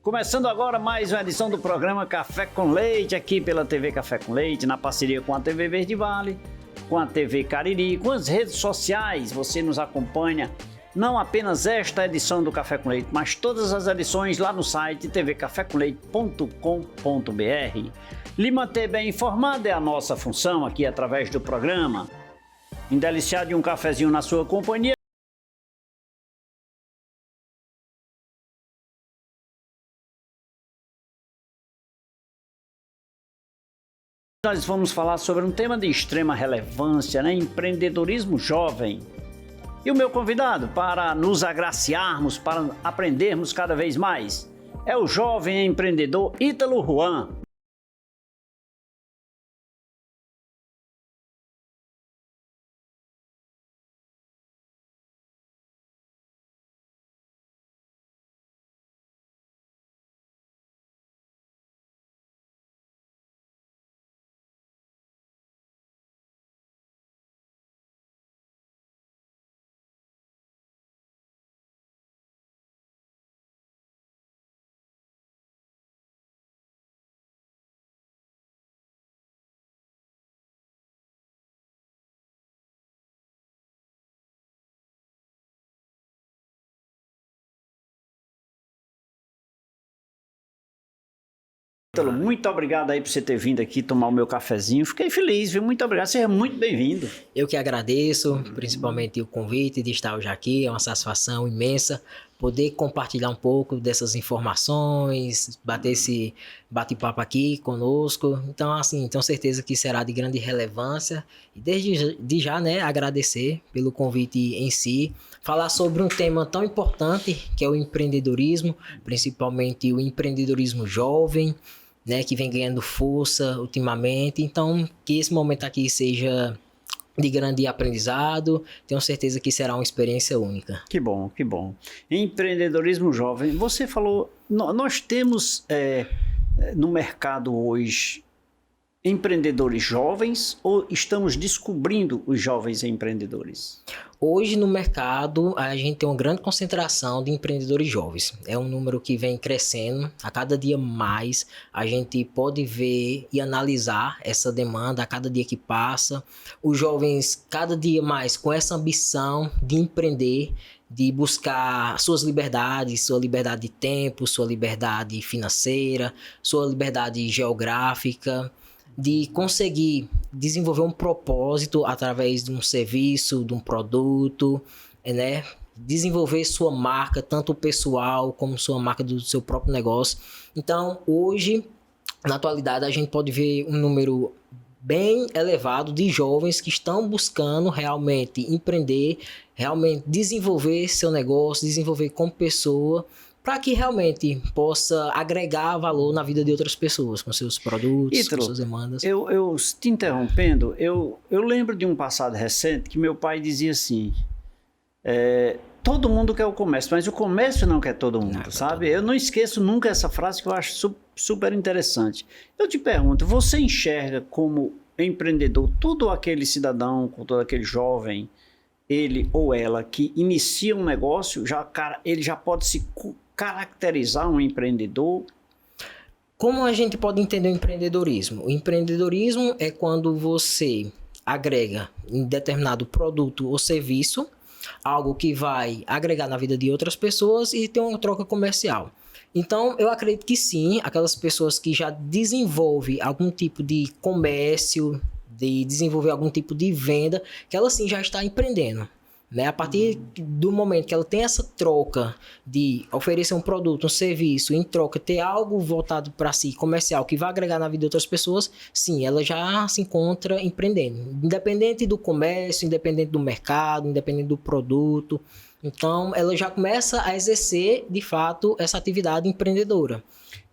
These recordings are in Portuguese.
Começando agora mais uma edição do programa Café com Leite, aqui pela TV Café com Leite, na parceria com a TV Verde Vale, com a TV Cariri, com as redes sociais. Você nos acompanha, não apenas esta edição do Café com Leite, mas todas as edições lá no site tvcafecomleite.com.br. Lhe manter bem informado é a nossa função aqui através do programa. Em deliciar de um cafezinho na sua companhia. Nós vamos falar sobre um tema de extrema relevância, empreendedorismo jovem. E o meu convidado para nos agraciarmos, para aprendermos cada vez mais, é o jovem empreendedor Ítalo Juan. Ítalo, muito obrigado aí por você ter vindo aqui tomar o meu cafezinho. Fiquei feliz, viu? Muito obrigado, seja muito bem-vindo. Eu que agradeço, principalmente o convite de estar hoje aqui. É uma satisfação imensa poder compartilhar um pouco dessas informações, bater esse bate-papo aqui conosco. Então, assim, tenho certeza que será de grande relevância. E desde já, agradecer pelo convite em si. Falar sobre um tema tão importante que é o empreendedorismo, principalmente o empreendedorismo jovem, que vem ganhando força ultimamente. Então, que esse momento aqui seja de grande aprendizado, tenho certeza que será uma experiência única. Que bom, que bom. Empreendedorismo jovem, você falou, nós temos no mercado hoje empreendedores jovens ou estamos descobrindo os jovens empreendedores? Hoje no mercado a gente tem uma grande concentração de empreendedores jovens. É um número que vem crescendo. A cada dia mais a gente pode ver e analisar essa demanda a cada dia que passa. Os jovens cada dia mais com essa ambição de empreender, de buscar suas liberdades, sua liberdade de tempo, sua liberdade financeira, sua liberdade geográfica, de conseguir desenvolver um propósito através de um serviço, de um produto, desenvolver sua marca, tanto pessoal como sua marca do seu próprio negócio. Então, hoje, na atualidade, a gente pode ver um número bem elevado de jovens que estão buscando realmente empreender, realmente desenvolver seu negócio, desenvolver como pessoa, para que realmente possa agregar valor na vida de outras pessoas, com seus produtos, Ítalo, com suas demandas. Eu te interrompendo, eu lembro de um passado recente que meu pai dizia assim, todo mundo quer o comércio, mas o comércio não quer todo mundo, sabe? Eu não esqueço nunca essa frase que eu acho super interessante. Eu te pergunto, você enxerga como empreendedor todo aquele cidadão, todo aquele jovem, ele ou ela que inicia um negócio, ele já pode se caracterizar um empreendedor? Como a gente pode entender o empreendedorismo? O empreendedorismo é quando você agrega em determinado produto ou serviço algo que vai agregar na vida de outras pessoas e ter uma troca comercial. Então, eu acredito que sim, aquelas pessoas que já desenvolvem algum tipo de comércio, de desenvolver algum tipo de venda, que ela sim já está empreendendo. A partir do momento que ela tem essa troca de oferecer um produto, um serviço, em troca ter algo voltado para si, comercial, que vai agregar na vida de outras pessoas, sim, ela já se encontra empreendendo. Independente do comércio, independente do mercado, independente do produto. Então, ela já começa a exercer, de fato, essa atividade empreendedora.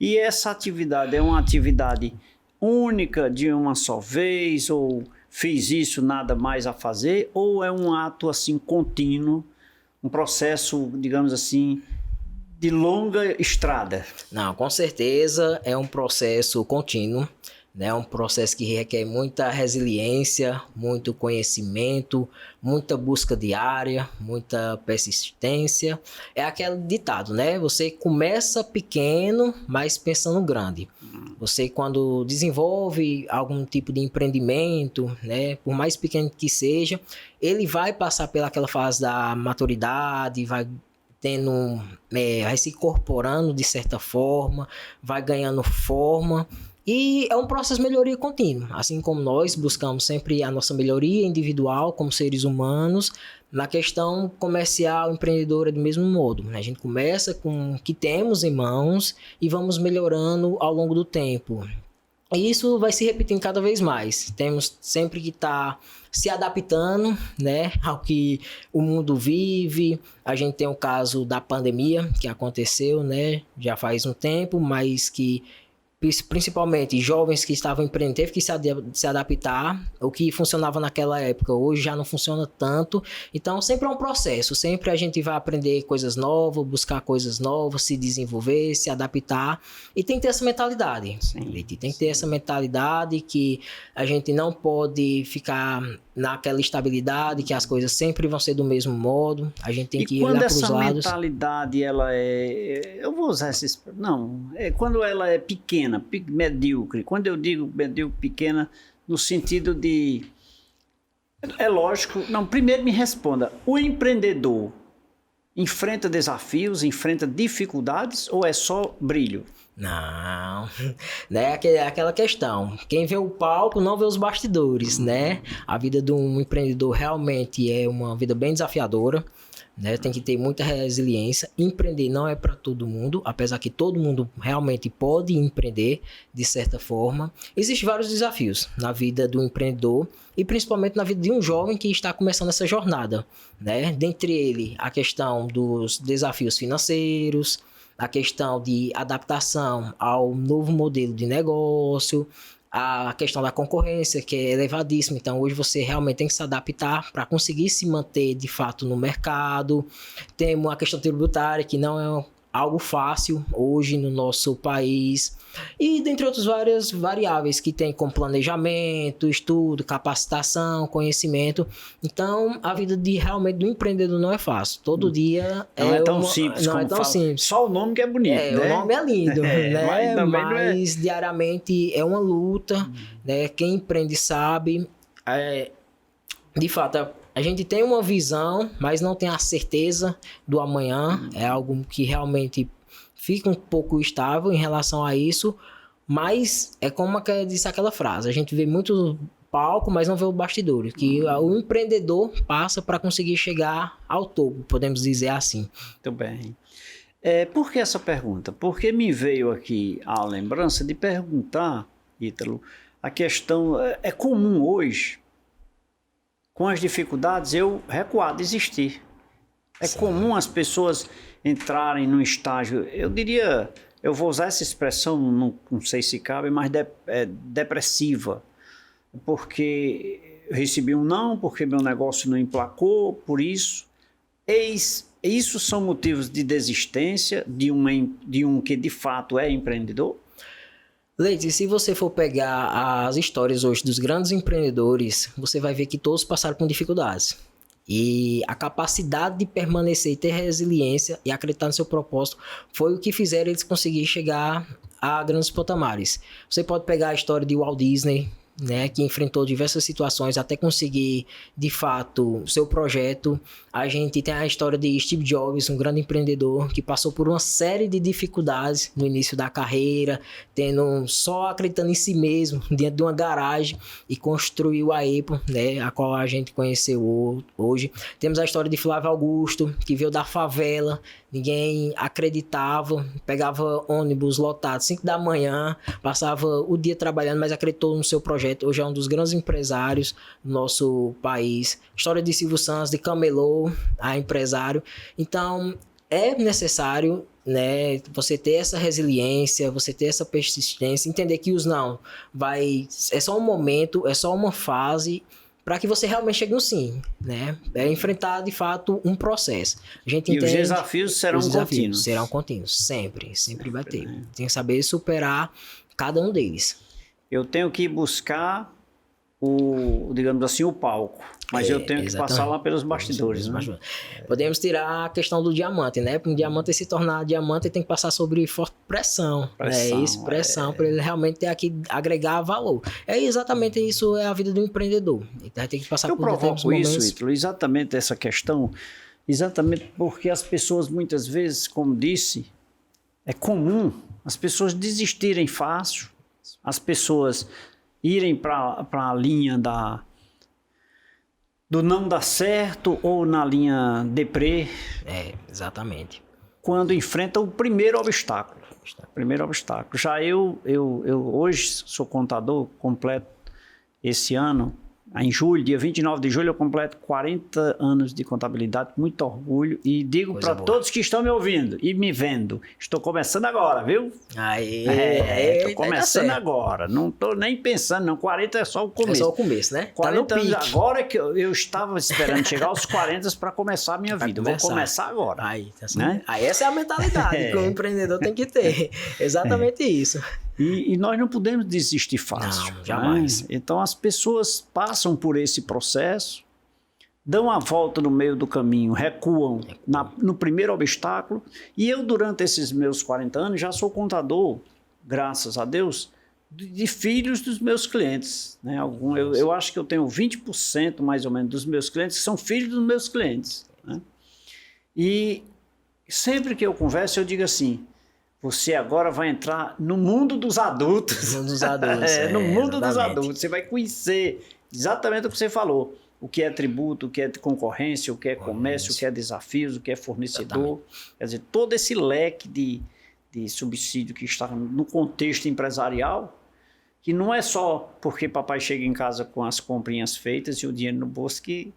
E essa atividade é uma atividade única de uma só vez ou fiz isso, nada mais a fazer, ou é um ato assim contínuo, um processo, digamos assim, de longa estrada? Não, com certeza é um processo contínuo. né? É um processo que requer muita resiliência, muito conhecimento, muita busca diária, muita persistência. É aquele ditado, né? Você começa pequeno, mas pensando grande. Você, quando desenvolve algum tipo de empreendimento, né, por mais pequeno que seja, ele vai passar pelaquela fase da maturidade, vai vai se incorporando de certa forma, vai ganhando forma, e é um processo de melhoria contínua. Assim como nós buscamos sempre a nossa melhoria individual como seres humanos, na questão comercial, empreendedora, do mesmo modo. A gente começa com o que temos em mãos e vamos melhorando ao longo do tempo. E isso vai se repetindo cada vez mais. Temos sempre que estar se adaptando, né, ao que o mundo vive. A gente tem o caso da pandemia que aconteceu, né, já faz um tempo, mas que principalmente jovens que estavam empreendendo, teve que se adaptar. O que funcionava naquela época, hoje já não funciona tanto. Então, sempre é um processo. Sempre a gente vai aprender coisas novas, buscar coisas novas, se desenvolver, se adaptar. E tem que ter essa mentalidade. Sim. Tem que ter essa mentalidade que a gente não pode ficar naquela estabilidade, que as coisas sempre vão ser do mesmo modo. A gente tem que olhar para os lados. Quando essa mentalidade, ela eu vou usar quando ela é pequena, medíocre. Quando eu digo medíocre, pequena, no sentido de... É lógico... Não, primeiro me responda. O empreendedor enfrenta desafios, enfrenta dificuldades ou é só brilho? Não, né? Aquela questão, quem vê o palco não vê os bastidores, né? A vida de um empreendedor realmente é uma vida bem desafiadora, né? Tem que ter muita resiliência. Empreender não é para todo mundo, apesar que todo mundo realmente pode empreender de certa forma. Existem vários desafios na vida do empreendedor e principalmente na vida de um jovem que está começando essa jornada, né? Dentre ele, a questão dos desafios financeiros, a questão de adaptação ao novo modelo de negócio, a questão da concorrência, que é elevadíssima. Então, hoje você realmente tem que se adaptar para conseguir se manter, de fato, no mercado. Temos a questão tributária, que não é algo fácil hoje no nosso país. E, dentre outras várias variáveis que tem como planejamento, estudo, capacitação, conhecimento. Então, a vida realmente do empreendedor não é fácil. Todo dia não é tão simples. Não é tão simples. Só o nome que é bonito, né? O nome é lindo, né? Mas diariamente é uma luta, né? Quem empreende sabe. De fato, a gente tem uma visão, mas não tem a certeza do amanhã. É algo que realmente fica um pouco estável em relação a isso. Mas é como eu disse aquela frase. A gente vê muito palco, mas não vê o bastidor. Que o empreendedor passa para conseguir chegar ao topo, podemos dizer assim. Muito bem. Por que essa pergunta? Porque me veio aqui a lembrança de perguntar, Ítalo, a questão... É comum hoje... Com as dificuldades, eu recuar, desistir. É Sim. comum as pessoas entrarem num estágio, eu diria, eu vou usar essa expressão, não sei se cabe, mas depressiva. Porque eu recebi um não, porque meu negócio não emplacou, por isso. Isso são motivos de desistência de um que de fato é empreendedor? Leite, se você for pegar as histórias hoje dos grandes empreendedores, você vai ver que todos passaram por dificuldades. E a capacidade de permanecer e ter resiliência e acreditar no seu propósito foi o que fizeram eles conseguirem chegar a grandes patamares. Você pode pegar a história de Walt Disney, né, que enfrentou diversas situações até conseguir, de fato, seu projeto. A gente tem a história de Steve Jobs, um grande empreendedor que passou por uma série de dificuldades no início da carreira, só acreditando em si mesmo, dentro de uma garagem, e construiu a Apple, né, a qual a gente conheceu hoje. Temos a história de Flávio Augusto, que veio da favela, ninguém acreditava, pegava ônibus lotado 5 da manhã, passava o dia trabalhando, mas acreditou no seu projeto. Hoje é um dos grandes empresários do nosso país. História de Silvio Santos, de Camelô, a empresário. Então, é necessário, né, você ter essa resiliência, você ter essa persistência, entender que é só um momento, é só uma fase, para que você realmente chegue no sim, né? É enfrentar, de fato, um processo. A gente entende, os desafios serão contínuos. Serão contínuos, sempre vai ter. Tem que saber superar cada um deles. eu tenho que buscar digamos assim, o palco. Mas eu tenho que passar lá pelos bastidores. Né? Podemos tirar a questão do diamante, né? Para um diamante se tornar diamante, ele tem que passar sobre forte pressão. Pressão, para ele realmente ter aqui, agregar valor. Exatamente isso, é a vida do empreendedor. Ele vai ter que passar por determinados momentos. Eu provoco isso, Ítalo, exatamente essa questão, exatamente porque as pessoas muitas vezes, como disse, é comum as pessoas desistirem fácil, as pessoas irem para a linha do não dar certo ou na linha deprê. Exatamente. Quando enfrenta o primeiro obstáculo. Já eu hoje sou contador, completo esse ano, em julho, dia 29 de julho, eu completo 40 anos de contabilidade, com muito orgulho, e digo para todos que estão me ouvindo e me vendo, estou começando agora, viu? Estou começando agora, não estou nem pensando, não, 40 é só o começo. É só o começo, né? 40 anos agora é que eu estava esperando chegar aos 40 para começar a minha vida, vou começar agora. Né? Essa é a mentalidade que o empreendedor tem que ter, exatamente isso. E nós não podemos desistir fácil. Não, jamais. Né? Então as pessoas passam por esse processo, dão a volta no meio do caminho, recuam no primeiro obstáculo. E eu, durante esses meus 40 anos, já sou contador, graças a Deus, de filhos dos meus clientes. Né? Eu acho que eu tenho 20% mais ou menos dos meus clientes que são filhos dos meus clientes. Né? E sempre que eu converso, eu digo assim: você agora vai entrar no mundo dos adultos. No mundo dos adultos. No mundo dos adultos. Você vai conhecer exatamente o que você falou. O que é tributo, o que é concorrência, o que é comércio, o que é desafios, o que é fornecedor. Exatamente. Quer dizer, todo esse leque de subsídio que está no contexto empresarial, que não é só porque papai chega em casa com as comprinhas feitas e o dinheiro no bolso que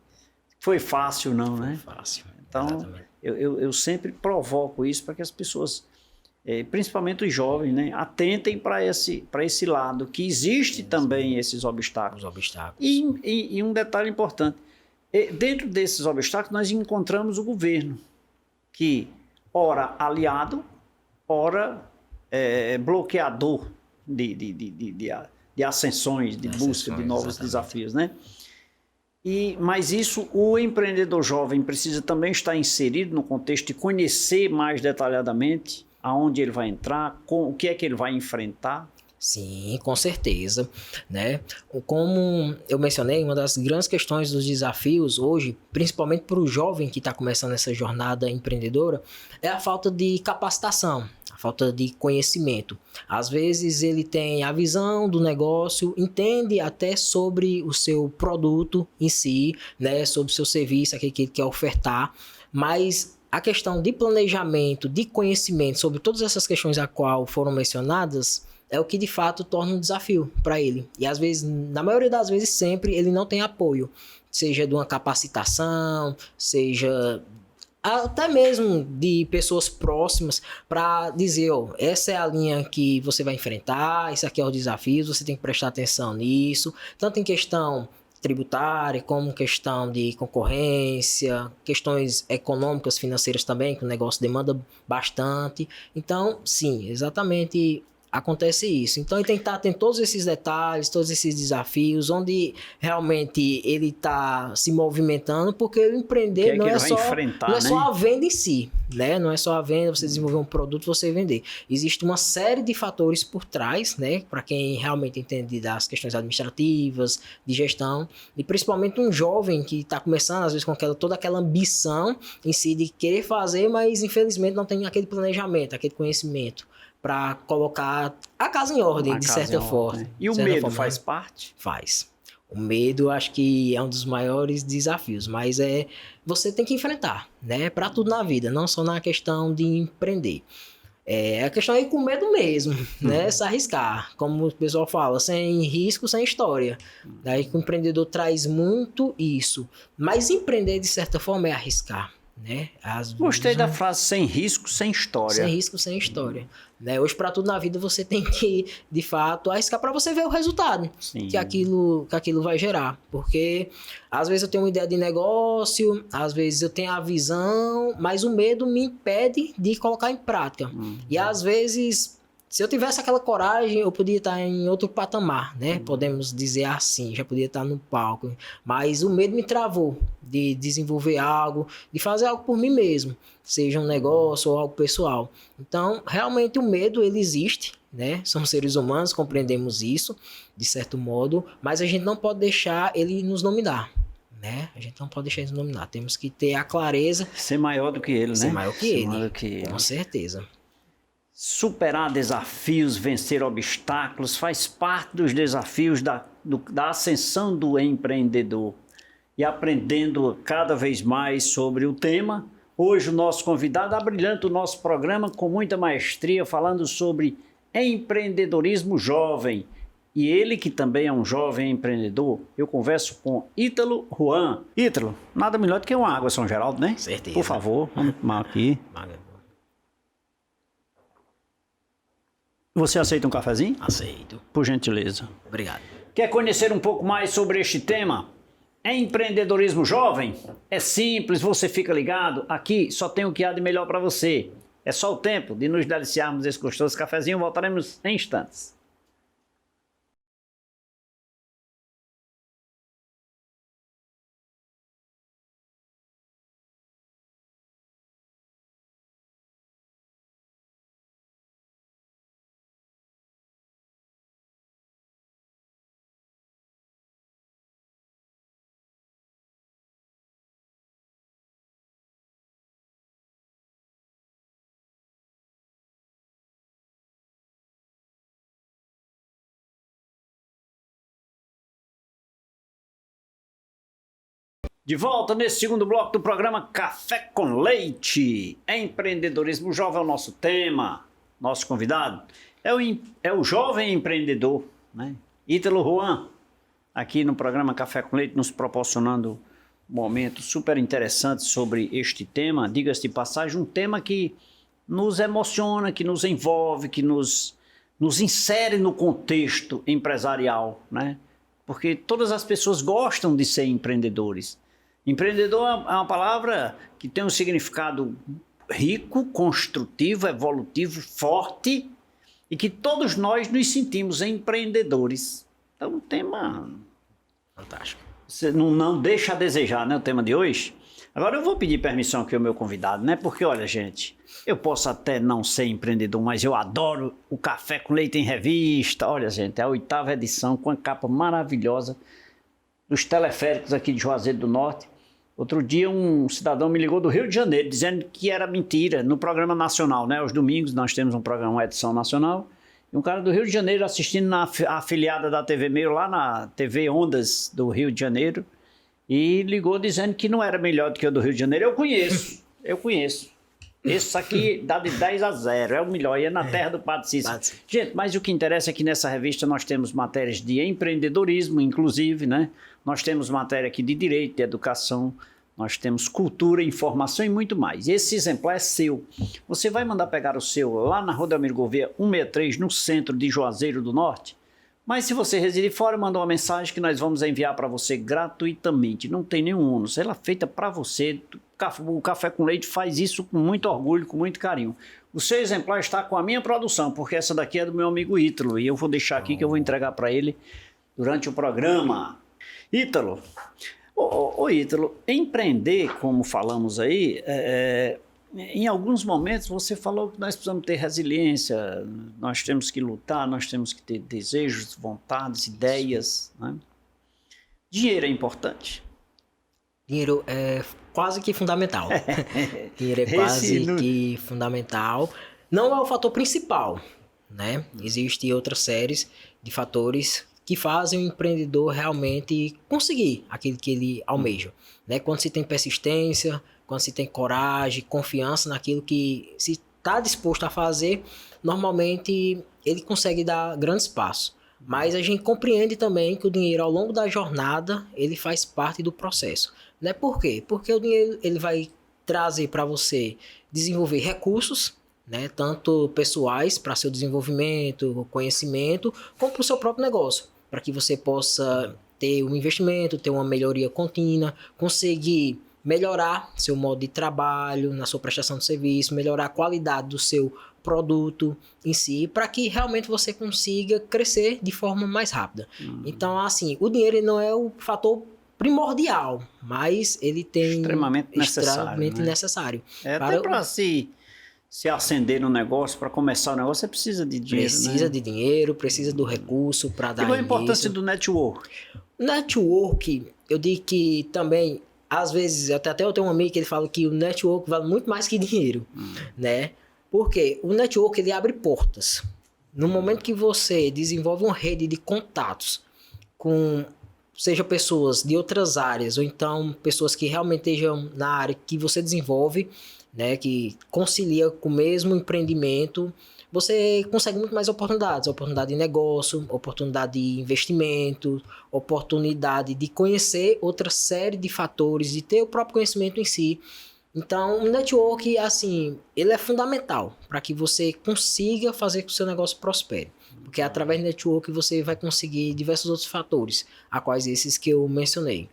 foi fácil, não, né? Foi fácil. Então, eu sempre provoco isso para que as pessoas, principalmente os jovens, né, atentem para esse lado, que existe também esses obstáculos. E um detalhe importante, dentro desses obstáculos nós encontramos o governo, que ora aliado, ora bloqueador de ascensões, de busca de novos desafios, né? Mas isso, o empreendedor jovem precisa também estar inserido no contexto de conhecer mais detalhadamente aonde ele vai entrar, o que é que ele vai enfrentar. Sim, com certeza, né? Como eu mencionei, uma das grandes questões dos desafios hoje, principalmente para o jovem que está começando essa jornada empreendedora, é a falta de capacitação, a falta de conhecimento. Às vezes ele tem a visão do negócio, entende até sobre o seu produto em si, né? Sobre o seu serviço, aquele que ele quer ofertar, mas a questão de planejamento, de conhecimento sobre todas essas questões a qual foram mencionadas é o que de fato torna um desafio para ele. E às vezes, na maioria das vezes, sempre ele não tem apoio, seja de uma capacitação, seja até mesmo de pessoas próximas para dizer, essa é a linha que você vai enfrentar, isso aqui é o desafio, você tem que prestar atenção nisso, tanto em questão tributária, como questão de concorrência, questões econômicas, financeiras também, que o negócio demanda bastante. Então, sim, exatamente acontece isso. Então, ele tem que estar atento a todos esses detalhes, todos esses desafios, onde realmente ele está se movimentando, porque o empreender não é só a venda em si, né? Não é só a venda, você desenvolver um produto, você vender. Existe uma série de fatores por trás, né? Para quem realmente entende das questões administrativas, de gestão, e principalmente um jovem que está começando, às vezes, com toda aquela ambição em si de querer fazer, mas infelizmente não tem aquele planejamento, aquele conhecimento para colocar a casa em ordem, de certa forma. E o medo faz parte? Faz. O medo, acho que é um dos maiores desafios, mas você tem que enfrentar, né? Para tudo na vida, não só na questão de empreender. A questão é ir com medo mesmo, né? Se arriscar. Como o pessoal fala, sem risco, sem história. Daí que o empreendedor traz muito isso. Mas empreender, de certa forma, é arriscar. Né? Gostei da frase sem risco, sem história. Sem risco, sem história. Né? Hoje, para tudo na vida, você tem que, de fato, arriscar para você ver o resultado que aquilo vai gerar. Porque, às vezes, eu tenho uma ideia de negócio, às vezes eu tenho a visão, mas o medo me impede de colocar em prática. E, às vezes, Se eu tivesse aquela coragem, eu podia estar em outro patamar, né? Podemos dizer assim, já podia estar no palco. Mas o medo me travou de desenvolver algo, de fazer algo por mim mesmo, seja um negócio ou algo pessoal. Então, realmente o medo, ele existe, né? Somos seres humanos, compreendemos isso, de certo modo, mas a gente não pode deixar ele nos dominar, né? A gente não pode deixar ele nos dominar. Temos que ter a clareza. Ser maior do que ele, né? Ser maior que ele. Maior do que ele. Com certeza. Superar desafios, vencer obstáculos, faz parte dos desafios da ascensão do empreendedor. E aprendendo cada vez mais sobre o tema, hoje o nosso convidado abrilhanta o nosso programa com muita maestria, falando sobre empreendedorismo jovem. E ele, que também é um jovem empreendedor, eu converso com Ítalo Juan. Ítalo, nada melhor do que uma água São Geraldo, né? Certeza. Por favor, vamos tomar aqui. Você aceita um cafezinho? Aceito. Por gentileza. Obrigado. Quer conhecer um pouco mais sobre este tema? Empreendedorismo jovem? É simples, você fica ligado. Aqui só tem o que há de melhor para você. É só o tempo de nos deliciarmos desse gostoso cafezinho. Voltaremos em instantes. De volta nesse segundo bloco do programa Café com Leite. Empreendedorismo jovem é o nosso tema. Nosso convidado é o jovem empreendedor, né? Ítalo Juan, aqui no programa Café com Leite, nos proporcionando momentos super interessantes sobre este tema. Diga-se de passagem, um tema que nos emociona, que nos envolve, que nos insere no contexto empresarial, né? Porque todas as pessoas gostam de ser empreendedores. Empreendedor é uma palavra que tem um significado rico, construtivo, evolutivo, forte e que todos nós nos sentimos empreendedores. Então, um tema Fantástico. Você não deixa a desejar, né, o tema de hoje. Agora eu vou pedir permissão aqui ao meu convidado, né? Porque, olha, gente, eu posso até não ser empreendedor, mas eu adoro o Café com Leite em Revista. Olha, gente, é a 8ª edição com a capa maravilhosa dos teleféricos aqui de Juazeiro do Norte. Outro dia um cidadão me ligou do Rio de Janeiro, dizendo que era mentira no programa nacional, né? Aos domingos nós temos um programa, uma edição nacional. E um cara do Rio de Janeiro assistindo na afiliada da TV Meio, lá na TV Ondas do Rio de Janeiro, e ligou dizendo que não era melhor do que o do Rio de Janeiro. Eu conheço. Esse aqui dá de 10-0, é o melhor, e é na terra do Padre Cícero. Gente, mas o que interessa é que nessa revista nós temos matérias de empreendedorismo, inclusive, né? Nós temos matéria aqui de direito, de educação, nós temos cultura, informação e muito mais. Esse exemplar é seu. Você vai mandar pegar o seu lá na Rua Delmiro Gouveia 163, no centro de Juazeiro do Norte. Mas se você residir fora, manda uma mensagem que nós vamos enviar para você gratuitamente. Não tem nenhum ônus, ela é feita para você. O Café com Leite faz isso com muito orgulho, com muito carinho. O seu exemplar está com a minha produção, porque essa daqui é do meu amigo Ítalo, e eu vou deixar aqui que eu vou entregar para ele durante o programa. Ítalo, Ítalo, empreender, como falamos aí, em alguns momentos você falou que nós precisamos ter resiliência, nós temos que lutar, nós temos que ter desejos, vontades, ideias, né? Dinheiro é importante. Dinheiro é quase que fundamental. Dinheiro é quase que fundamental. Não é o fator principal, né? Existem outras séries de fatores que fazem o empreendedor realmente conseguir aquilo que ele almeja, né? Quando se tem persistência, quando se tem coragem, confiança naquilo que se está disposto a fazer, normalmente ele consegue dar grandes passos. Mas a gente compreende também que o dinheiro, ao longo da jornada, ele faz parte do processo. Né? Por quê? Porque o dinheiro ele vai trazer para você desenvolver recursos, né? Tanto pessoais para seu desenvolvimento, conhecimento, como para o seu próprio negócio, para que você possa ter um investimento, ter uma melhoria contínua, conseguir melhorar seu modo de trabalho, na sua prestação de serviço, melhorar a qualidade do seu produto em si, para que realmente você consiga crescer de forma mais rápida. Então, assim, o dinheiro não é o fator primordial, mas ele tem extremamente necessário. Até para se acender no negócio, para começar o negócio, você precisa de dinheiro. Precisa de dinheiro, precisa do recurso para dar início. E qual a importância do network? Network, eu digo que também, às vezes, até eu tenho um amigo que ele fala que o network vale muito mais que dinheiro, né? Porque o network, ele abre portas. No momento que você desenvolve uma rede de contatos com, seja pessoas de outras áreas, ou então pessoas que realmente estejam na área que você desenvolve, né, que concilia com o mesmo empreendimento, você consegue muito mais oportunidades. Oportunidade de negócio, oportunidade de investimento, oportunidade de conhecer outra série de fatores, de ter o próprio conhecimento em si. Então, o network, assim, ele é fundamental para que você consiga fazer que o seu negócio prospere. Porque através do network você vai conseguir diversos outros fatores, a quais esses que eu mencionei.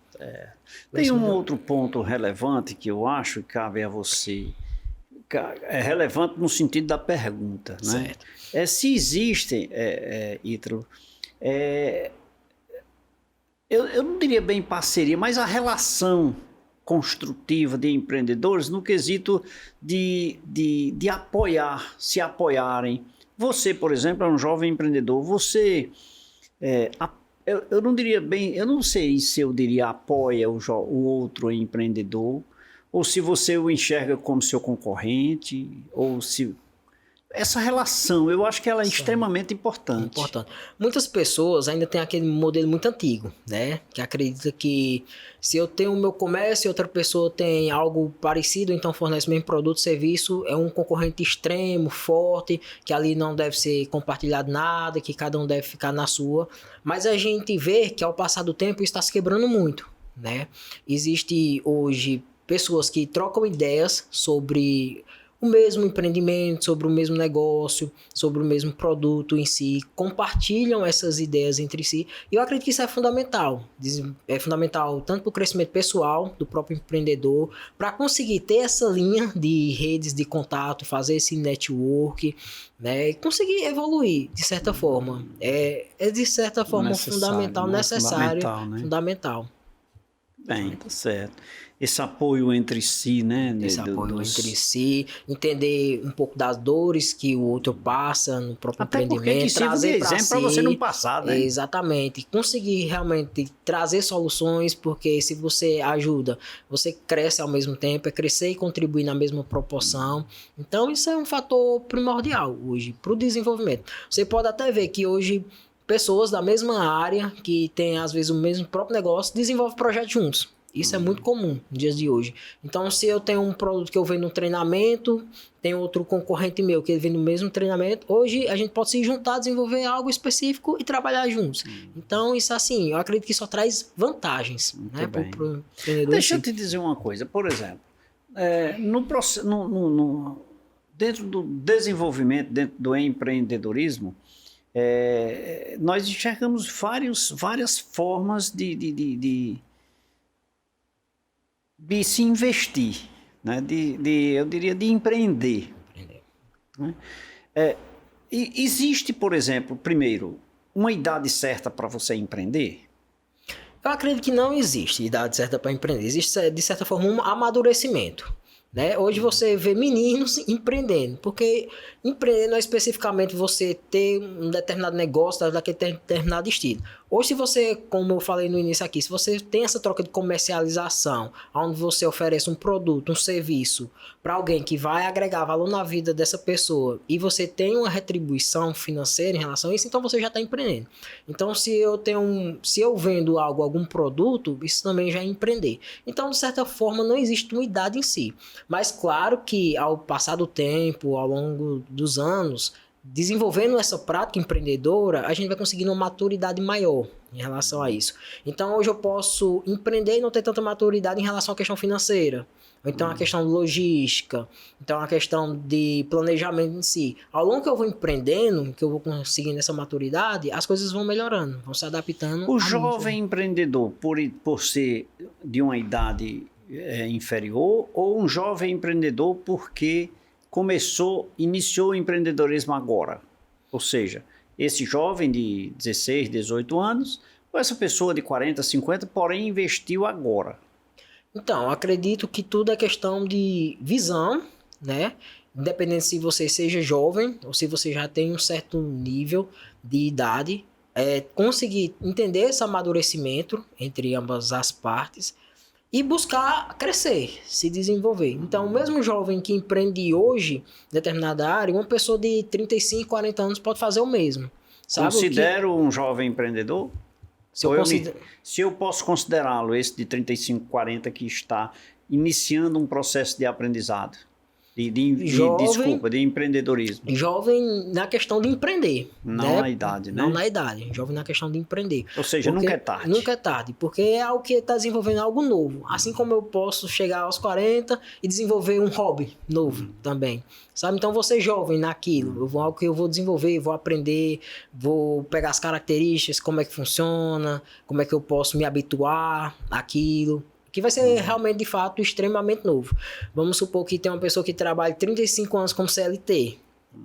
Tem um outro ponto relevante que eu acho que cabe a você. É relevante no sentido da pergunta, né? Se existem, Ítalo, eu não diria bem parceria, mas a relação construtiva de empreendedores no quesito de se apoiarem. Você, por exemplo, é um jovem empreendedor, você, eu não diria bem, eu não sei se eu diria apoia o outro empreendedor, ou se você o enxerga como seu concorrente, ou se... Essa relação, eu acho que ela é extremamente importante. Muitas pessoas ainda têm aquele modelo muito antigo, né? Que acredita que se eu tenho o meu comércio e outra pessoa tem algo parecido, então fornece o mesmo produto, serviço, é um concorrente extremo, forte, que ali não deve ser compartilhado nada, que cada um deve ficar na sua. Mas a gente vê que ao passar do tempo isso está se quebrando muito, né? Existe hoje pessoas que trocam ideias sobre o mesmo empreendimento, sobre o mesmo negócio, sobre o mesmo produto em si, compartilham essas ideias entre si, e eu acredito que isso é fundamental. É fundamental tanto para o crescimento pessoal do próprio empreendedor, para conseguir ter essa linha de redes de contato, fazer esse network, né, e conseguir evoluir de certa forma. É de certa forma fundamental, necessário, fundamental. Bem, tá certo. Esse apoio entre si, né? Esse apoio entre si, entender um pouco das dores que o outro passa no próprio empreendimento, trazer para si, para você não passar, né? Exatamente. Conseguir realmente trazer soluções, porque se você ajuda, você cresce ao mesmo tempo, é crescer e contribuir na mesma proporção. Então, isso é um fator primordial hoje para o desenvolvimento. Você pode até ver que hoje pessoas da mesma área, que têm às vezes o mesmo próprio negócio, desenvolvem projetos juntos. Isso é muito comum nos dias de hoje. Então, se eu tenho um produto que eu vendo no treinamento, tem outro concorrente meu que ele vende no mesmo treinamento, hoje a gente pode se juntar, desenvolver algo específico e trabalhar juntos. Então, isso assim, eu acredito que só traz vantagens, né, para o empreendedor. Deixa eu te dizer uma coisa, por exemplo, dentro do desenvolvimento, dentro do empreendedorismo, nós enxergamos várias formas de se investir, né? Eu diria de empreender. Né? Existe, por exemplo, primeiro, uma idade certa para você empreender? Eu acredito que não existe idade certa para empreender. Existe, de certa forma, um amadurecimento. Né? Hoje você vê meninos empreendendo, porque empreender não é especificamente você ter um determinado negócio daquele determinado estilo. Hoje, se você, como eu falei no início aqui, se você tem essa troca de comercialização, onde você oferece um produto, um serviço para alguém que vai agregar valor na vida dessa pessoa e você tem uma retribuição financeira em relação a isso, então você já está empreendendo. Então, se eu vendo algum produto, isso também já é empreender. Então, de certa forma, não existe uma idade em si. Mas claro que ao passar do tempo, ao longo dos anos, desenvolvendo essa prática empreendedora, a gente vai conseguindo uma maturidade maior em relação a isso. Então hoje eu posso empreender e não ter tanta maturidade em relação à questão financeira, ou então a questão de logística, então a questão de planejamento em si. Ao longo que eu vou empreendendo, que eu vou conseguindo essa maturidade, as coisas vão melhorando, vão se adaptando. O jovem empreendedor, por ser de uma idade inferior, ou um jovem empreendedor porque iniciou o empreendedorismo agora? Ou seja, esse jovem de 16, 18 anos, ou essa pessoa de 40, 50, porém investiu agora? Então, acredito que tudo é questão de visão, né? Independente se você seja jovem ou se você já tem um certo nível de idade, conseguir entender esse amadurecimento entre ambas as partes e buscar crescer, se desenvolver. Então, o mesmo jovem que empreende hoje em determinada área, uma pessoa de 35, 40 anos pode fazer o mesmo. Sabe Considero um jovem empreendedor? Se eu posso considerá-lo, esse de 35, 40 que está iniciando um processo de aprendizado, de empreendedorismo. Jovem na questão de empreender. Não, né? Na idade, né? Não na idade. Jovem na questão de empreender. Ou seja, nunca é tarde. Nunca é tarde, porque é algo que está desenvolvendo algo novo. Assim como eu posso chegar aos 40 e desenvolver um hobby novo também. Sabe? Então, você jovem naquilo, algo que eu vou desenvolver, vou aprender, vou pegar as características, como é que funciona, como é que eu posso me habituar àquilo. Que vai ser realmente, de fato, extremamente novo. Vamos supor que tem uma pessoa que trabalha 35 anos como CLT.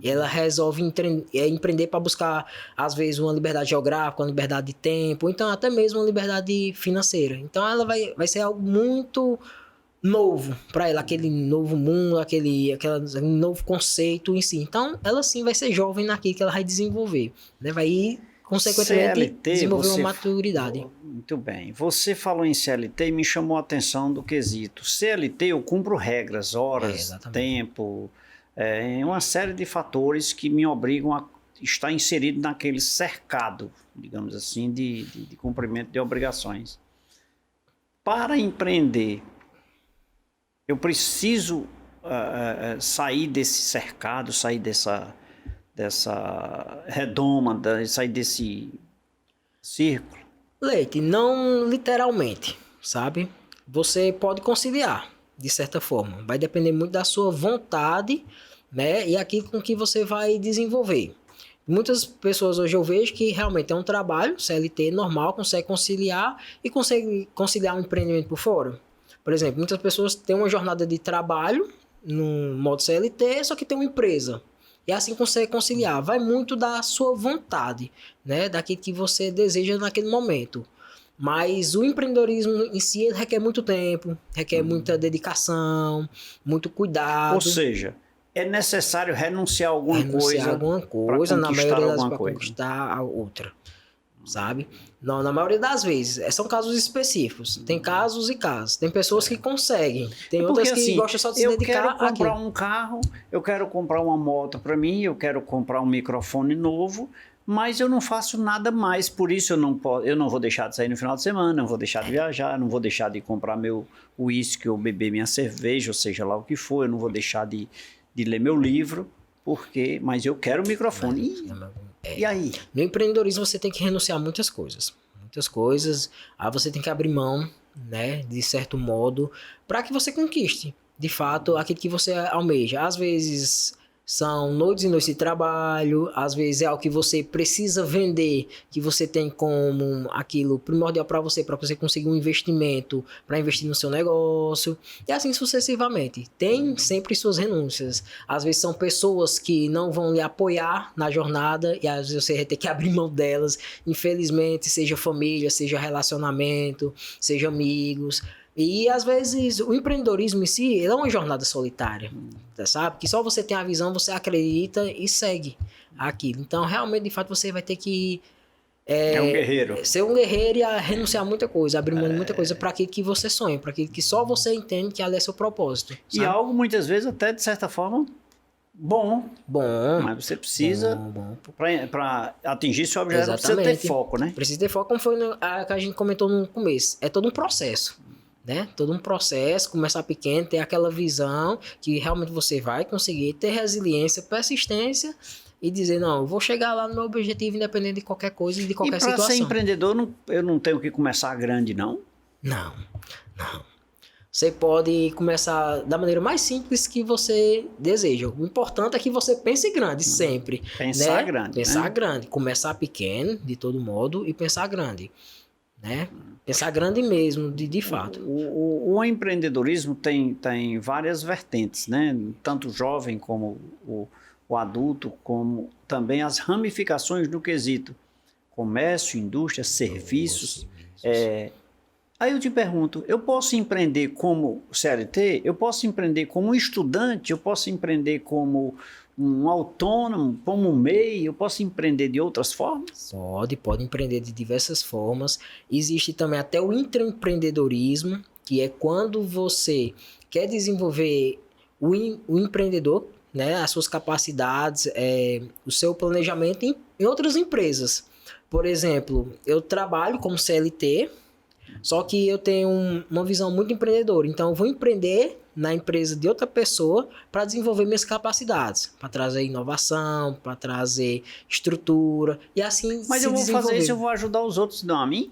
E ela resolve empreender para buscar, às vezes, uma liberdade geográfica, uma liberdade de tempo, ou então até mesmo uma liberdade financeira. Então, ela vai ser algo muito novo para ela, aquele novo mundo, aquele novo conceito em si. Então, ela sim vai ser jovem naquilo que ela vai desenvolver. Né? Vai ir, consequentemente, CLT, desenvolver uma maturidade. Muito bem. Você falou em CLT e me chamou a atenção do quesito. CLT, eu cumpro regras, horas, tempo, uma série de fatores que me obrigam a estar inserido naquele cercado, digamos assim, de cumprimento de obrigações. Para empreender, eu preciso sair desse cercado, sair dessa redoma, sair desse círculo. Leite, não literalmente, sabe? Você pode conciliar, de certa forma. Vai depender muito da sua vontade, né? E aquilo com que você vai desenvolver. Muitas pessoas hoje eu vejo que realmente é um trabalho, CLT normal, consegue conciliar e consegue conciliar um empreendimento por fora. Por exemplo, muitas pessoas têm uma jornada de trabalho no modo CLT, só que tem uma empresa. E assim consegue conciliar. Vai muito da sua vontade, né? Daquilo que você deseja naquele momento. Mas o empreendedorismo em si ele requer muito tempo, requer muita dedicação, muito cuidado. Ou seja, é necessário renunciar a alguma coisa na maioria das vezes, para conquistar a outra. Sabe? Não, na maioria das vezes. São casos específicos. Tem casos e casos. Tem pessoas que conseguem. Tem outras que gostam só de se dedicar àquilo. Eu quero comprar um carro, eu quero comprar uma moto para mim, eu quero comprar um microfone novo, mas eu não faço nada mais. Por isso eu não vou deixar de sair no final de semana, não vou deixar de viajar, não vou deixar de comprar meu uísque ou beber minha cerveja, ou seja lá o que for, eu não vou deixar de ler meu livro, mas eu quero o microfone. E aí? No empreendedorismo você tem que renunciar a muitas coisas. Muitas coisas. Aí você tem que abrir mão, né, de certo modo, para que você conquiste, de fato, aquilo que você almeja. Às vezes são noites e noites de trabalho, às vezes é algo que você precisa vender, que você tem como aquilo primordial para você conseguir um investimento, para investir no seu negócio, e assim sucessivamente. Tem sempre suas renúncias. Às vezes são pessoas que não vão lhe apoiar na jornada, e às vezes você vai ter que abrir mão delas, infelizmente, seja família, seja relacionamento, seja amigos. E às vezes o empreendedorismo em si é uma jornada solitária, sabe? Que só você tem a visão, você acredita e segue aquilo. Então realmente, de fato, você vai ter que um guerreiro. Ser um guerreiro e renunciar a muita coisa, abrir mão de muita coisa para aquilo que você sonha, para aquilo que só você entende que ali é seu propósito. Sabe? E algo muitas vezes até de certa forma bom. Mas você precisa, para atingir seu objetivo, precisa ter foco, né? Precisa ter foco, como foi a que a gente comentou no começo. É todo um processo. Né? Todo um processo, começar pequeno, ter aquela visão que realmente você vai conseguir ter resiliência, persistência e dizer, não, eu vou chegar lá no meu objetivo independente de qualquer coisa e de qualquer situação. E para ser empreendedor, eu não tenho que começar grande, não? Não. Você pode começar da maneira mais simples que você deseja. O importante é que você pense grande sempre. Pensar né? grande. Pensar grande. Começar pequeno, de todo modo, e pensar grande. né? Pensar grande mesmo, de fato. O empreendedorismo tem várias vertentes, né? Tanto o jovem como o adulto, como também as ramificações no quesito comércio, indústria, serviços. Aí eu te pergunto, eu posso empreender como CLT? Eu posso empreender como estudante? Eu posso empreender como um autônomo, como um MEI? Eu posso empreender de outras formas? Pode empreender de diversas formas. Existe também até o intraempreendedorismo, que é quando você quer desenvolver o empreendedor, né, as suas capacidades, o seu planejamento em outras empresas. Por exemplo, eu trabalho como CLT, só que eu tenho uma visão muito empreendedora. Então, eu vou empreender na empresa de outra pessoa para desenvolver minhas capacidades, para trazer inovação, para trazer estrutura e assim Mas eu vou fazer isso, eu vou ajudar os outros, não a mim?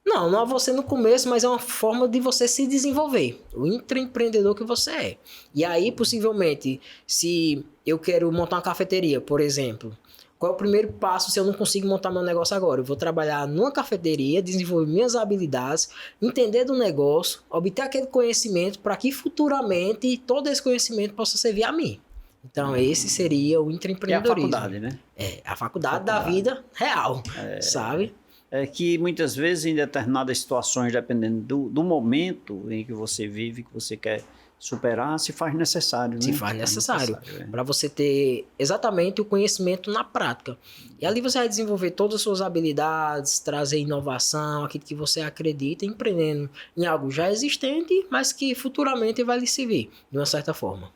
Não a você no começo, mas é uma forma de você se desenvolver. O intraempreendedor que você é. E aí, possivelmente, se eu quero montar uma cafeteria, por exemplo, qual é o primeiro passo se eu não consigo montar meu negócio agora? Eu vou trabalhar numa cafeteria, desenvolver minhas habilidades, entender do negócio, obter aquele conhecimento para que futuramente todo esse conhecimento possa servir a mim. Então, esse seria o intraempreendedorismo. É a faculdade, né? A faculdade da vida real, sabe? É que muitas vezes, em determinadas situações, dependendo do momento em que você vive, que você quer superar, se faz necessário, né? Se faz necessário para você ter exatamente o conhecimento na prática. E ali você vai desenvolver todas as suas habilidades, trazer inovação, aquilo que você acredita, empreendendo em algo já existente, mas que futuramente vai lhe servir, de uma certa forma.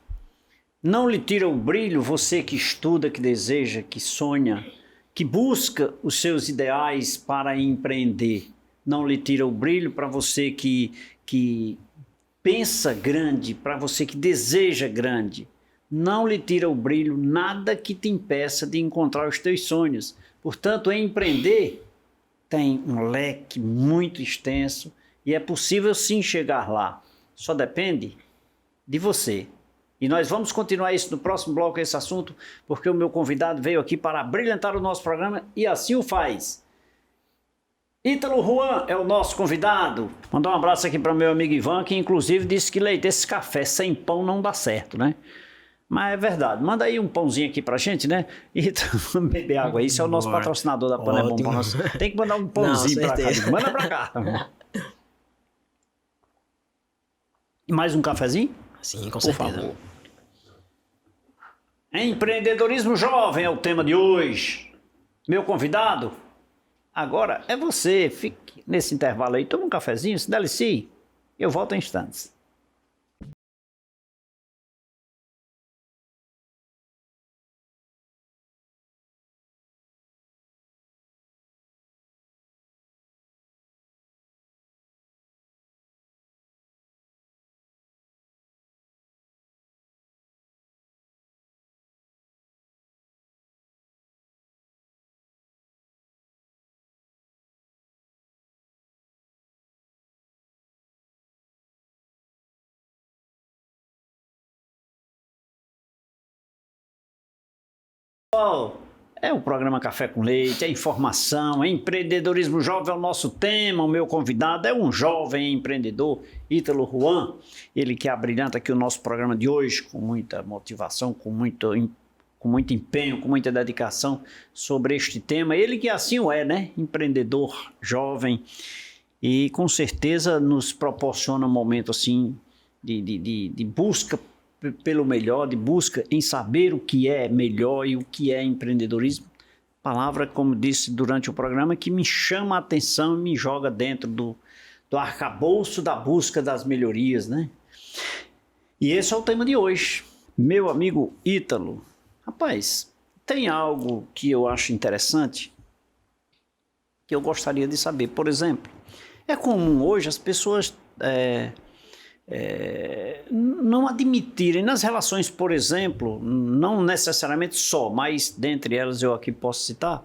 Não lhe tira o brilho, você que estuda, que deseja, que sonha, que busca os seus ideais para empreender. Não lhe tira o brilho para você que pensa grande, para você que deseja grande. Não lhe tira o brilho nada que te impeça de encontrar os teus sonhos. Portanto, empreender tem um leque muito extenso e é possível sim chegar lá. Só depende de você. E nós vamos continuar isso no próximo bloco, esse assunto, porque o meu convidado veio aqui para brilhantar o nosso programa e assim o faz. Ítalo Juan é o nosso convidado. Mandar um abraço aqui para o meu amigo Ivan, que inclusive disse que leite, esse café sem pão não dá certo, né? Mas é verdade. Manda aí um pãozinho aqui pra gente, né? E vamos beber água. Isso é o nosso patrocinador da Pan é Bom pra nós. Tem que mandar um pãozinho pra cá. Manda pra cá. E mais um cafezinho? Sim, com certeza. Por favor. Empreendedorismo jovem é o tema de hoje. Meu convidado, agora é você. Fique nesse intervalo aí, toma um cafezinho, se delicie. Eu volto em instantes. É o programa Café com Leite, é informação, é empreendedorismo jovem é o nosso tema. O meu convidado é um jovem empreendedor, Ítalo Juan. Ele que abrilhanta aqui o nosso programa de hoje com muita motivação, com muito empenho, com muita dedicação sobre este tema. Ele que assim o é, né? Empreendedor jovem e com certeza nos proporciona um momento assim de busca pelo melhor, de busca em saber o que é melhor e o que é empreendedorismo. Palavra, como disse durante o programa, que me chama a atenção e me joga dentro do arcabouço da busca das melhorias, né? E esse é o tema de hoje. Meu amigo Ítalo, rapaz, tem algo que eu acho interessante que eu gostaria de saber. Por exemplo, é comum hoje as pessoas não admitirem nas relações, por exemplo, não necessariamente só, mas dentre elas eu aqui posso citar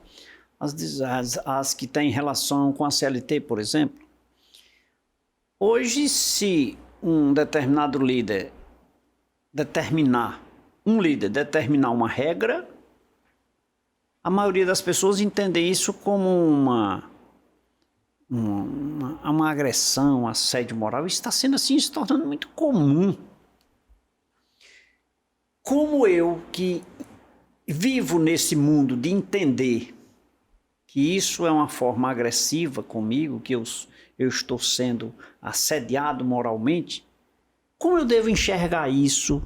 as que têm relação com a CLT, por exemplo. Hoje, se um determinado líder determinar uma regra, a maioria das pessoas entende isso como uma agressão, um assédio moral, isso está sendo assim, se tornando muito comum. Como eu que vivo nesse mundo de entender que isso é uma forma agressiva comigo, que eu estou sendo assediado moralmente, como eu devo enxergar isso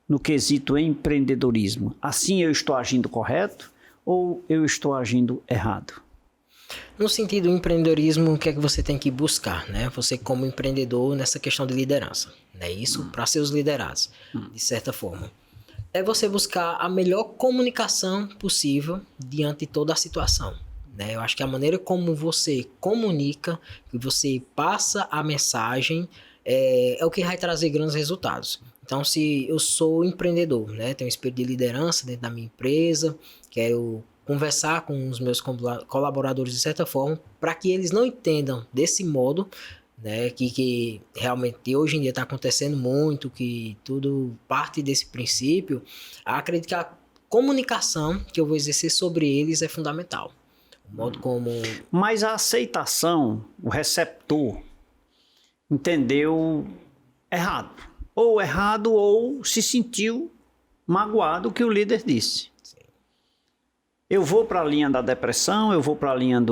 no quesito empreendedorismo? Assim eu estou agindo correto ou eu estou agindo errado? No sentido do empreendedorismo, o que é que você tem que buscar, né? Você como empreendedor nessa questão de liderança, né? Isso para seus liderados, de certa forma. É você buscar a melhor comunicação possível diante de toda a situação, né? Eu acho que a maneira como você comunica, que você passa a mensagem, é o que vai trazer grandes resultados. Então, se eu sou empreendedor, né? Tenho um espírito de liderança dentro da minha empresa, quero conversar com os meus colaboradores de certa forma, para que eles não entendam desse modo, né, que realmente hoje em dia está acontecendo muito, que tudo parte desse princípio. Acredito que a comunicação que eu vou exercer sobre eles é fundamental. O modo como... Mas a aceitação, o receptor, entendeu errado. Ou se sentiu magoado o que o líder disse. Sim. Eu vou para a linha da depressão, eu vou para a linha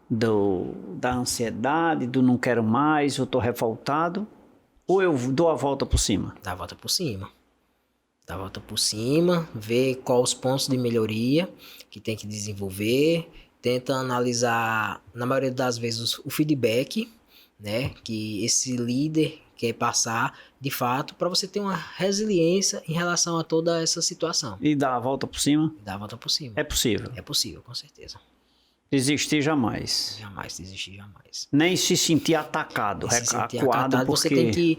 da ansiedade, do não quero mais, eu estou revoltado, ou eu dou a volta por cima? Dá a volta por cima. Dá a volta por cima, vê quais os pontos de melhoria que tem que desenvolver, tenta analisar, na maioria das vezes, o feedback, né, que esse líder quer passar, de fato, para você ter uma resiliência em relação a toda essa situação. E dar a volta por cima? Dá a volta por cima. É possível? É possível, com certeza. Desistir jamais. Jamais, desistir jamais. Nem se sentir atacado, acuado, porque... Você tem que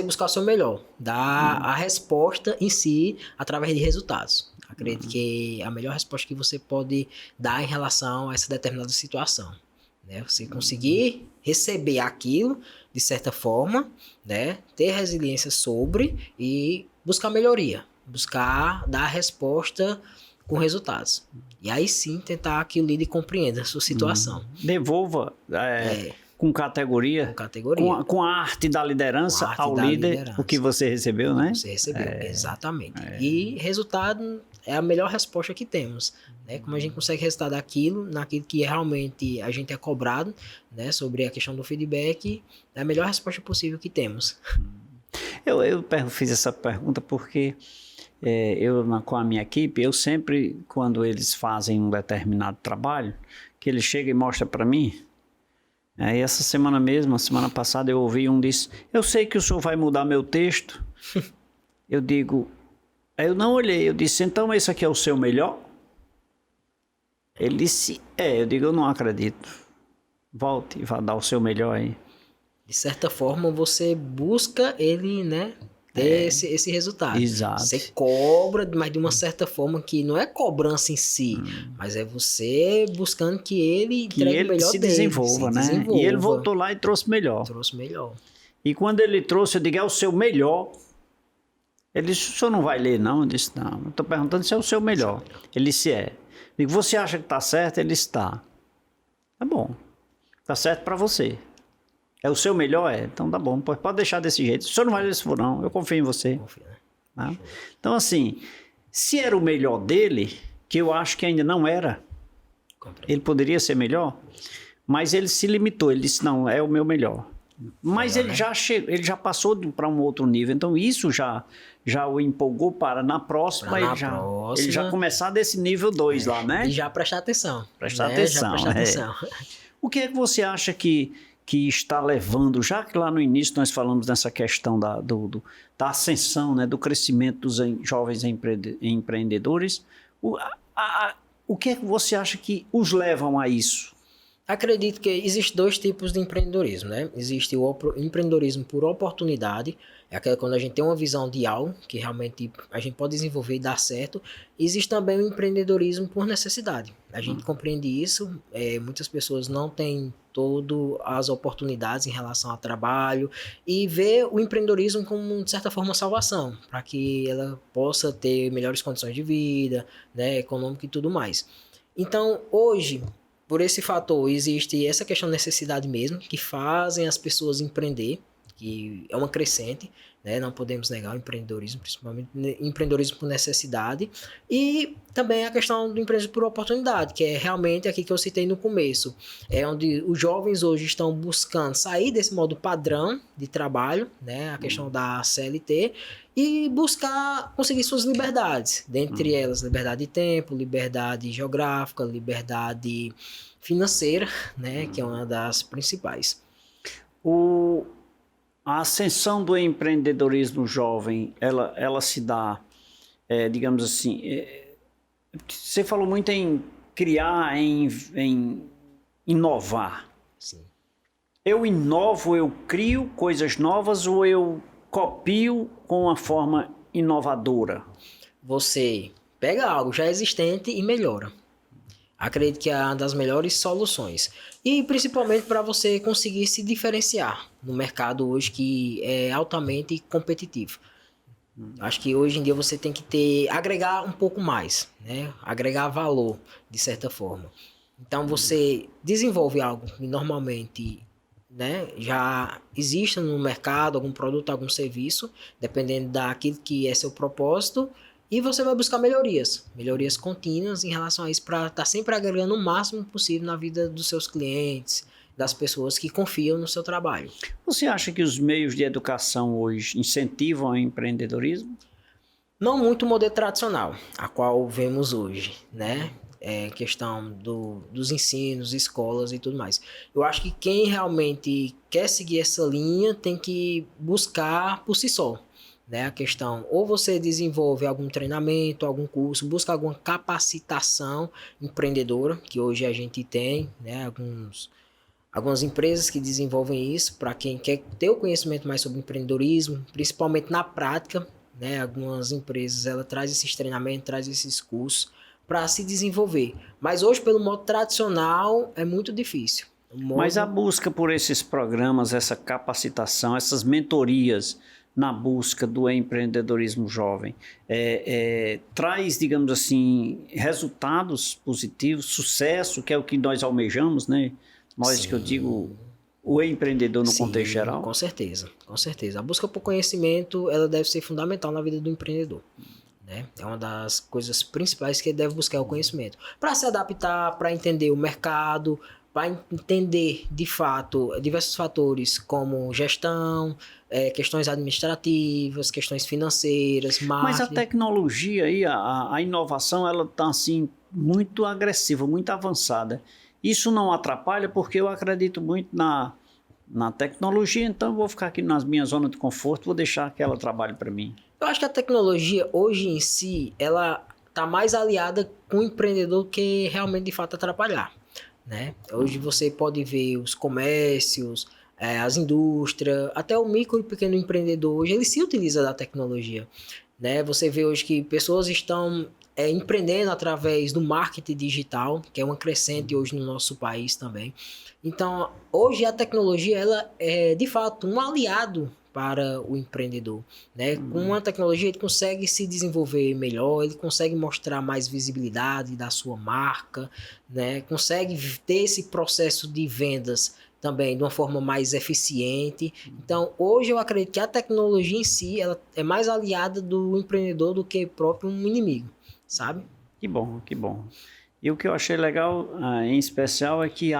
buscar o seu melhor. Dar a resposta em si através de resultados. Acredito que a melhor resposta que você pode dar em relação a essa determinada situação. Né? Você conseguir receber aquilo, de certa forma, né? Ter resiliência sobre e buscar melhoria. Buscar dar a resposta com resultados. E aí sim tentar que o líder compreenda a sua situação. Devolva com categoria, com a arte da liderança ao líder o que você recebeu, né? Você recebeu, exatamente. E resultado é a melhor resposta que temos. Né? Como a gente consegue resultar naquilo que realmente a gente é cobrado, né? Sobre a questão do feedback, é a melhor resposta possível que temos. Eu fiz essa pergunta porque... com a minha equipe, eu sempre, quando eles fazem um determinado trabalho, que ele chega e mostra para mim, aí essa semana mesmo, a semana passada, eu ouvi um disse, eu sei que o senhor vai mudar meu texto. Eu digo, aí eu não olhei, eu disse, então esse aqui é o seu melhor? Ele disse, eu digo, eu não acredito. Volte e vá dar o seu melhor aí. De certa forma, você busca ele, né? Ter esse resultado. Exato. Você cobra, mas de uma certa forma que não é cobrança em si, mas é você buscando que ele entregue o melhor dele. Desenvolva, né? E ele voltou lá e trouxe melhor. E quando ele trouxe, eu digo, é o seu melhor. Ele disse, o senhor não vai ler, não? Eu disse, não. Eu estou perguntando se é o seu melhor. Ele disse, é. Eu digo, você acha que está certo? Ele está. Tá bom. Está certo para você. É o seu melhor? Então tá bom, pode deixar desse jeito. O senhor não vai ler esse for não, eu confio em você. Tá? Então assim, se era o melhor dele, que eu acho que ainda não era, ele poderia ser melhor, mas ele se limitou, ele disse, não, é o meu melhor. Mas ele já passou para um outro nível, então isso já o empolgou para na próxima, ele já começar desse nível 2 lá, né? E já prestar atenção. Prestar atenção. O que é que você acha que está levando, já que lá no início nós falamos nessa questão da ascensão, né, do crescimento dos jovens empreendedores, o que é que você acha que os levam a isso? Acredito que existem 2 tipos de empreendedorismo, né? Existe o empreendedorismo por oportunidade, é aquela quando a gente tem uma visão de algo que realmente a gente pode desenvolver e dar certo. Existe também o empreendedorismo por necessidade. A gente compreende isso, muitas pessoas não têm todas as oportunidades em relação ao trabalho e vê o empreendedorismo como, de certa forma, salvação, para que ela possa ter melhores condições de vida, né, econômica e tudo mais. Então, hoje, por esse fator, existe essa questão de necessidade mesmo, que fazem as pessoas empreender, que é uma crescente, né? Não podemos negar o empreendedorismo, principalmente empreendedorismo por necessidade, e também a questão do empreendedorismo por oportunidade, que é realmente aqui que eu citei no começo, é onde os jovens hoje estão buscando sair desse modo padrão de trabalho, né? A questão da CLT, e buscar conseguir suas liberdades, dentre elas liberdade de tempo, liberdade geográfica, liberdade financeira, né, que é uma das principais. A ascensão do empreendedorismo jovem, ela se dá, digamos assim, você falou muito em criar, em inovar. Sim. Eu inovo, eu crio coisas novas ou eu copio com uma forma inovadora? Você pega algo já existente e melhora. Acredito que é uma das melhores soluções. E principalmente para você conseguir se diferenciar no mercado hoje que é altamente competitivo. Acho que hoje em dia você tem que agregar um pouco mais, né? Agregar valor, de certa forma. Então você desenvolve algo que normalmente, né, já existe no mercado, algum produto, algum serviço, dependendo daquilo que é seu propósito, e você vai buscar melhorias contínuas em relação a isso, para estar sempre agregando o máximo possível na vida dos seus clientes, das pessoas que confiam no seu trabalho. Você acha que os meios de educação hoje incentivam o empreendedorismo? Não muito o modelo tradicional, a qual vemos hoje, né? Questão dos ensinos, escolas e tudo mais. Eu acho que quem realmente quer seguir essa linha tem que buscar por si só, né? A questão, ou você desenvolve algum treinamento, algum curso, busca alguma capacitação empreendedora, que hoje a gente tem, né? Algumas empresas que desenvolvem isso para quem quer ter o conhecimento mais sobre empreendedorismo, principalmente na prática, né? Algumas empresas ela traz esses treinamentos, traz esses cursos para se desenvolver. Mas hoje, pelo modo tradicional, é muito difícil. Mas a busca por esses programas, essa capacitação, essas mentorias na busca do empreendedorismo jovem, traz, digamos assim, resultados positivos, sucesso, que é o que nós almejamos, né? Nós, Sim. que eu digo, o empreendedor no contexto geral. Com certeza, com certeza. A busca por conhecimento, ela deve ser fundamental na vida do empreendedor. Né? É uma das coisas principais que ele deve buscar o conhecimento. Para se adaptar, para entender o mercado, para entender, de fato, diversos fatores como gestão, questões administrativas, questões financeiras, marketing. Mas a tecnologia e a inovação, ela está assim, muito agressiva, muito avançada. Isso não atrapalha porque eu acredito muito na tecnologia, então eu vou ficar aqui na minha zona de conforto, vou deixar que ela trabalhe para mim. Eu acho que a tecnologia, hoje em si, ela está mais aliada com o empreendedor que realmente, de fato, atrapalhar. Né? Hoje você pode ver os comércios, as indústrias, até o micro e pequeno empreendedor, hoje ele se utiliza da tecnologia. Né? Você vê hoje que pessoas estão empreendendo através do marketing digital, que é uma crescente hoje no nosso país também. Então, hoje a tecnologia ela é, de fato, um aliado para o empreendedor, né? Com a tecnologia ele consegue se desenvolver melhor, ele consegue mostrar mais visibilidade da sua marca, né? Consegue ter esse processo de vendas também de uma forma mais eficiente. Então, hoje eu acredito que a tecnologia em si ela é mais aliada do empreendedor do que próprio um inimigo, sabe? Que bom, que bom. E o que eu achei legal, em especial, é que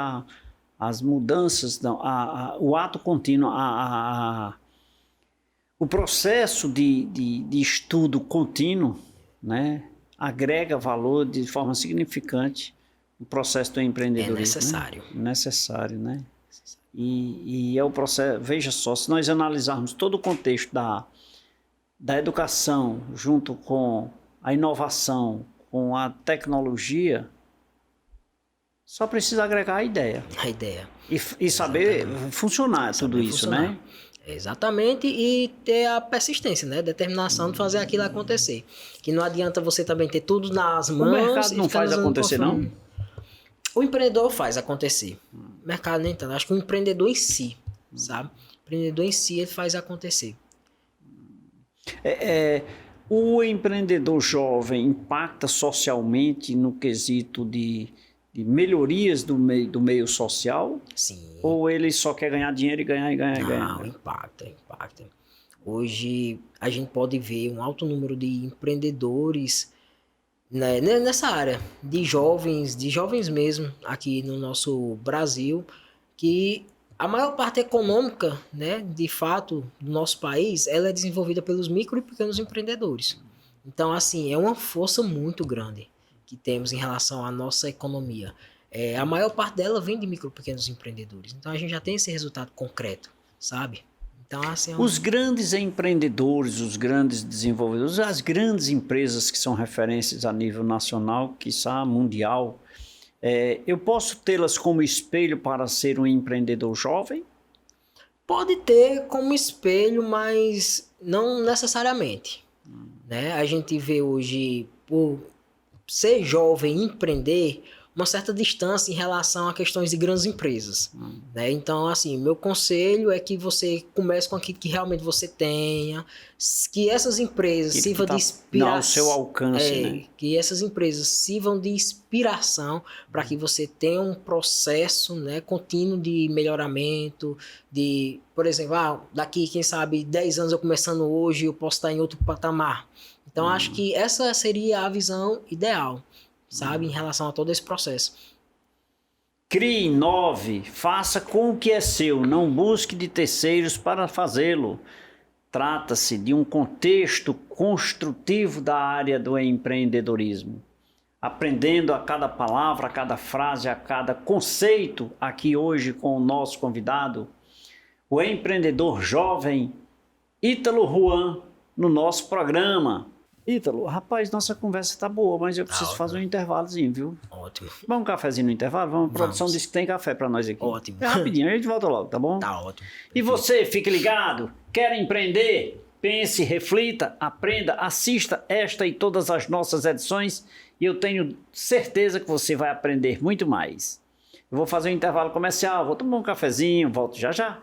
as mudanças, o ato contínuo, o processo de estudo contínuo, né, agrega valor de forma significante no processo do empreendedorismo. É necessário. Né? Necessário, né? E é o processo, veja só, se nós analisarmos todo o contexto da educação junto com a inovação, com a tecnologia, só precisa agregar a ideia. A ideia. E saber funcionar tudo isso, né? Exatamente, e ter a persistência, né? Determinação de fazer aquilo acontecer. Que não adianta você também ter tudo nas mãos. O mercado não faz acontecer, não? O empreendedor faz acontecer. O mercado nem tanto. Acho que o empreendedor em si, sabe? O empreendedor em si, ele faz acontecer. O empreendedor jovem impacta socialmente no quesito de de melhorias do meio social? Sim. Ou ele só quer ganhar dinheiro e ganhar e ganhar e ganhar? Não, impacta. Hoje a gente pode ver um alto número de empreendedores, né, nessa área, de jovens mesmo, aqui no nosso Brasil, que a maior parte econômica, né, de fato, do nosso país, ela é desenvolvida pelos micro e pequenos empreendedores. Então, assim, é uma força muito grande que temos em relação à nossa economia. A maior parte dela vem de micro e pequenos empreendedores. Então, a gente já tem esse resultado concreto, sabe? Então, assim, Os grandes empreendedores, os grandes desenvolvedores, as grandes empresas que são referências a nível nacional, quiçá mundial, eu posso tê-las como espelho para ser um empreendedor jovem? pode ter como espelho, mas não necessariamente. Né? A gente vê hoje, por ser jovem, empreender, uma certa distância em relação a questões de grandes empresas. Né? Então, assim, meu conselho é que você comece com aquilo que realmente você tenha, que essas empresas sirvam de inspiração. Ao seu alcance, né? Que essas empresas sirvam de inspiração para que você tenha um processo, né, contínuo de melhoramento, de, por exemplo, daqui, quem sabe, 10 anos eu começando hoje, eu posso estar em outro patamar. Então, acho que essa seria a visão ideal, sabe, em relação a todo esse processo. Crie, inove, faça com o que é seu, não busque de terceiros para fazê-lo. Trata-se de um contexto construtivo da área do empreendedorismo. Aprendendo a cada palavra, a cada frase, a cada conceito, aqui hoje com o nosso convidado, o empreendedor jovem Ítalo Juan, no nosso programa. Ítalo, rapaz, nossa conversa tá boa, mas eu preciso fazer um intervalozinho, viu? Ótimo. Vamos um cafezinho no intervalo? Vamos. A produção disse que tem café para nós aqui. Ótimo. É rapidinho, a gente volta logo, tá bom? Tá ótimo. E você, fique ligado, quer empreender? Pense, reflita, aprenda, assista esta e todas as nossas edições e eu tenho certeza que você vai aprender muito mais. Eu vou fazer um intervalo comercial, vou tomar um cafezinho, volto já já.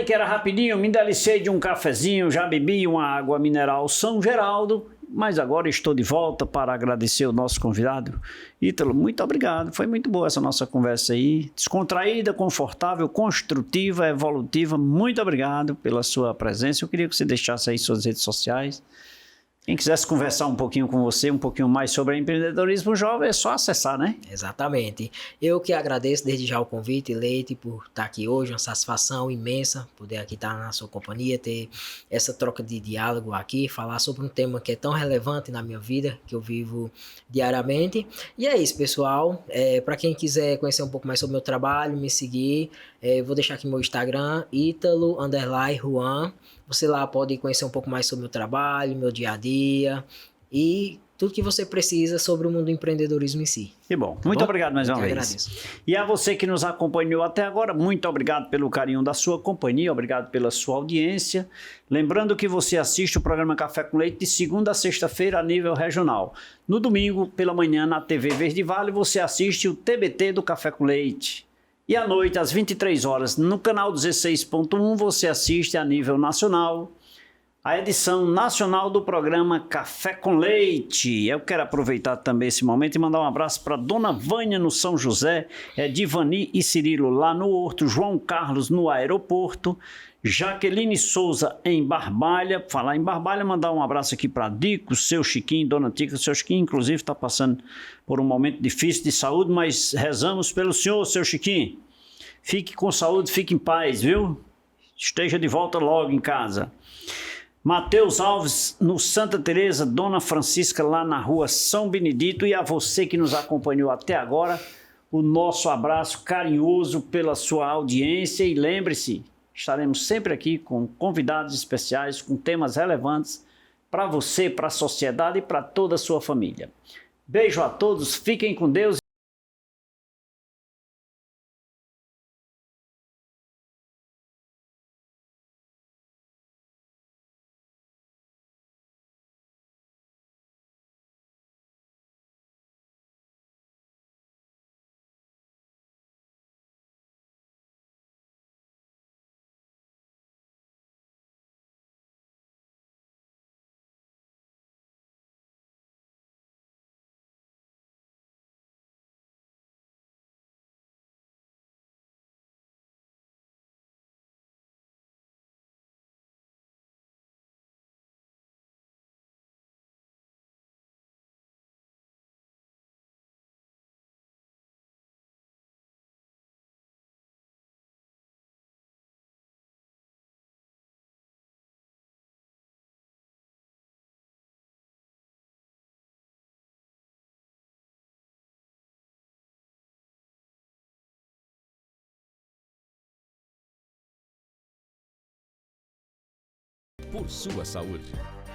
Que era rapidinho, me delicei de um cafezinho, já bebi uma água mineral São Geraldo, mas agora estou de volta para agradecer o nosso convidado. Ítalo, muito obrigado, foi muito boa essa nossa conversa aí, descontraída, confortável, construtiva, evolutiva, muito obrigado pela sua presença. Eu queria que você deixasse aí suas redes sociais. Quem quisesse conversar um pouquinho com você, um pouquinho mais sobre empreendedorismo jovem, é só acessar, né? Exatamente. Eu que agradeço desde já o convite, Leite, por estar aqui hoje, uma satisfação imensa poder aqui estar na sua companhia, ter essa troca de diálogo aqui, falar sobre um tema que é tão relevante na minha vida, que eu vivo diariamente. E é isso, pessoal. Para quem quiser conhecer um pouco mais sobre o meu trabalho, me seguir, vou deixar aqui meu Instagram, Ítalo_Juan. Você lá pode conhecer um pouco mais sobre o meu trabalho, meu dia a dia e tudo que você precisa sobre o mundo do empreendedorismo em si. Que bom. Muito obrigado mais uma vez. Agradeço. E a você que nos acompanhou até agora, muito obrigado pelo carinho da sua companhia, obrigado pela sua audiência. Lembrando que você assiste o programa Café com Leite de segunda a sexta-feira a nível regional. No domingo, pela manhã, na TV Verde Vale, você assiste o TBT do Café com Leite. E à noite, às 23 horas, no canal 16.1, você assiste a nível nacional a edição nacional do programa Café com Leite. Eu quero aproveitar também esse momento e mandar um abraço para Dona Vânia no São José, Divani e Cirilo lá no Horto, João Carlos no aeroporto, Jaqueline Souza em Barbalha. Falar em Barbalha, mandar um abraço aqui para Dico, seu Chiquinho, Dona Tica. Seu Chiquinho, inclusive, está passando por um momento difícil de saúde, mas rezamos pelo senhor, seu Chiquinho. Fique com saúde, fique em paz, viu? Esteja de volta logo em casa. Mateus Alves, no Santa Teresa, Dona Francisca, lá na rua São Benedito. E a você que nos acompanhou até agora, o nosso abraço carinhoso pela sua audiência. E lembre-se, estaremos sempre aqui com convidados especiais, com temas relevantes para você, para a sociedade e para toda a sua família. Beijo a todos, fiquem com Deus. Por sua saúde.